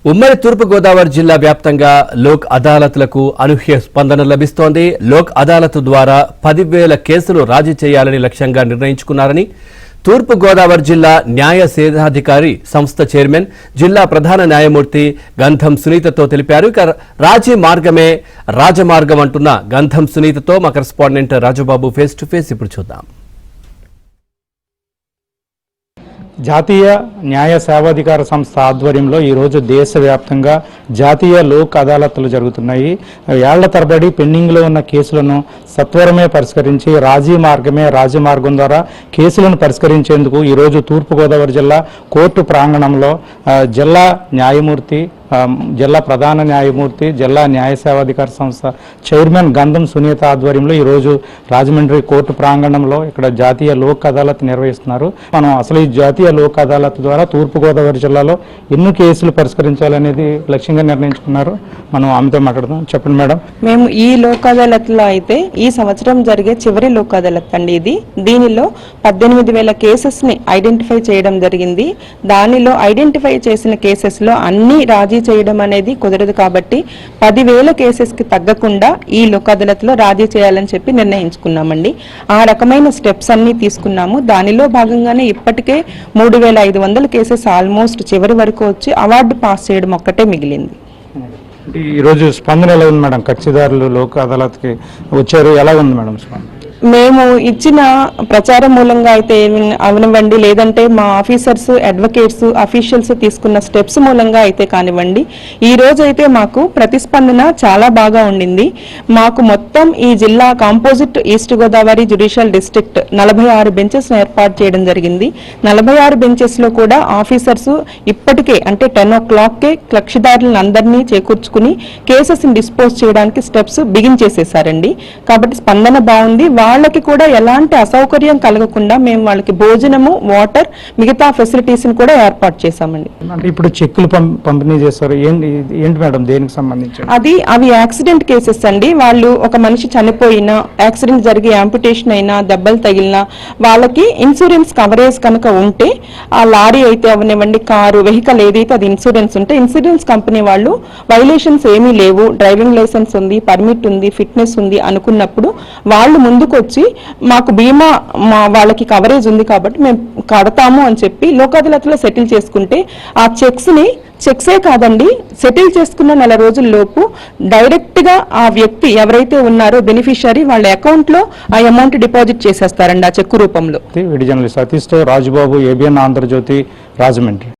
ఉమ్మడి తూర్పు గోదావరి జిల్లా వ్యాప్తంగా లోక్ అదాలత్లకు అనూహ్య స్పందన లభిస్తోంది. లోక్ అదాలత్ ద్వారా 10,000 కేసులు రాజీ చేయాలని లక్ష్యంగా నిర్ణయించుకున్నారని తూర్పు గోదావరి జిల్లా న్యాయ సేవాధికారి సంస్థ చైర్మన్, జిల్లా ప్రధాన న్యాయమూర్తి గంధం సునీతతో తెలిపారు. ఇక రాజీ మార్గమే రాజమార్గం అంటున్న గంధం సునీతతో మా correspondent Rajubabu face to face ఇప్పుడు చూద్దాం. జాతీయ న్యాయ సేవాధికార సంస్థ ఆధ్వర్యంలో ఈరోజు దేశవ్యాప్తంగా జాతీయ లోక్ అదాలత్లు జరుగుతున్నాయి. ఏళ్ల తరబడి పెండింగ్లో ఉన్న కేసులను సత్వరమే పరిష్కరించి రాజీ మార్గమే రాజమార్గం ద్వారా కేసులను పరిష్కరించేందుకు ఈరోజు తూర్పుగోదావరి జిల్లా కోర్టు ప్రాంగణంలో జిల్లా న్యాయమూర్తి, జిల్లా ప్రధాన న్యాయమూర్తి, జిల్లా న్యాయ సేవాధికార సంస్థ చైర్మన్ గంధం సునీత ఆధ్వర్యంలో ఈరోజు రాజమండ్రి కోర్టు ప్రాంగణంలో ఇక్కడ జాతీయ లోక్ అదాలత్ నిర్వహిస్తున్నారు. మనం అసలు ఈ జాతీయ లోక్ అదాలత్ ద్వారా తూర్పుగోదావరి జిల్లాలో ఎన్ని కేసులు పరిష్కరించాలనేది లక్ష్యంగా నిర్ణయించుకున్నారు. మనం ఆమెతో మాట్లాడదాం. చెప్పండి మేడం. మేము ఈ లోక్ అదాలత్ లో అయితే ఈ సంవత్సరం జరిగే చివరి లోక్ అదాలత్ అండి ఇది. దీనిలో 18,000 కేసెస్ ని ఐడెంటిఫై చేయడం జరిగింది. దానిలో ఐడెంటిఫై చేసిన కేసెస్ లో అన్ని రాజీ చేయడం అనేది కుదరదు కాబట్టి 10,000 కేసెస్ కి తగ్గకుండా ఈ లోక్ అదాలత్ లో రాజీ చేయాలని చెప్పి నిర్ణయించుకున్నామండి. ఆ రకమైన స్టెప్స్ అన్ని తీసుకున్నాము. దానిలో భాగంగానే ఇప్పటికే 3,500 కేసెస్ ఆల్మోస్ట్ చివరి వరకు వచ్చి అవార్డు పాస్ చేయడం ఒక్కటే మిగిలింది. ఈరోజు స్పందన ఎలా ఉంది మేడం? కక్షిదారులు లోక్ అదాలత్కి వచ్చారు, ఎలా ఉంది మేడం స్పందన? మేము ఇచ్చిన ప్రచారం మూలంగా అయితే అవనివ్వండి, లేదంటే మా ఆఫీసర్స్, అడ్వకేట్స్, అఫీషియల్స్ తీసుకున్న స్టెప్స్ మూలంగా అయితే కానివ్వండి, ఈ రోజు అయితే మాకు ప్రతిస్పందన చాలా బాగా ఉండింది. మాకు మొత్తం ఈ జిల్లా composite east Godavari judicial district 46 benches ఏర్పాటు చేయడం జరిగింది. 46 బెంచెస్ లో కూడా ఆఫీసర్స్ ఇప్పటికే అంటే 10 o'clockకే కక్షిదారులను అందరినీ చేకూర్చుకుని కేసెస్ డిస్పోజ్ చేయడానికి స్టెప్స్ బిగిన్ చేసేసారండి. కాబట్టి స్పందన బాగుంది. వాళ్ళకి కూడా ఎలాంటి అసౌకర్యం కలగకుండా మేము వాళ్ళకి భోజనము, వాటర్, మిగతా ఫెసిలిటీస్ కూడా ఏర్పాటు చేశామండి. అంటే ఇప్పుడు చెక్కులు పంపిణీ చేస్తారు, ఏంటి మేడం, దేనికి సంబంధించి? అవి యాక్సిడెంట్ కేసెస్ అండి. వాళ్ళు ఒక మనిషి చనిపోయినా, యాక్సిడెంట్ జరిగి యాంపుటేషన్ అయినా, దెబ్బలు తగిలినా వాళ్ళకి ఇన్సూరెన్స్ కవరేజ్ కనుక ఉంటే, ఆ లారీ అయితే అవనివ్వండి, కారు, వెహికల్ ఏదైతే అది ఇన్సూరెన్స్ ఉంటే ఇన్సూరెన్స్ కంపెనీ వాళ్ళు వైలేషన్స్ ఏమీ లేవు, డ్రైవింగ్ లైసెన్స్ ఉంది, పర్మిట్ ఉంది, ఫిట్నెస్ ఉంది అనుకున్నప్పుడు వాళ్ళు ముందుకు వచ్చి మాకు బీమా వాళ్ళకి కవరేజ్ ఉంది కాబట్టి మేము కడతాము అని చెప్పి లోక్ అదాలత్లో సెటిల్ చేసుకుంటే ఆ చెక్సే కాదండి, సెటిల్ చేసుకున్న 4 రోజుల్లోపు డైరెక్ట్ గా ఆ వ్యక్తి ఎవరైతే ఉన్నారో బెనిఫిషియరీ వాళ్ళ అకౌంట్ లో ఆ అమౌంట్ డిపాజిట్ చేసేస్తారండి ఆ చెక్కు రూపంలో. జర్నలిస్ట్ సతీష్తో రాజుబాబు, ABN ఆంధ్రజ్యోతి, రాజమండ్రి.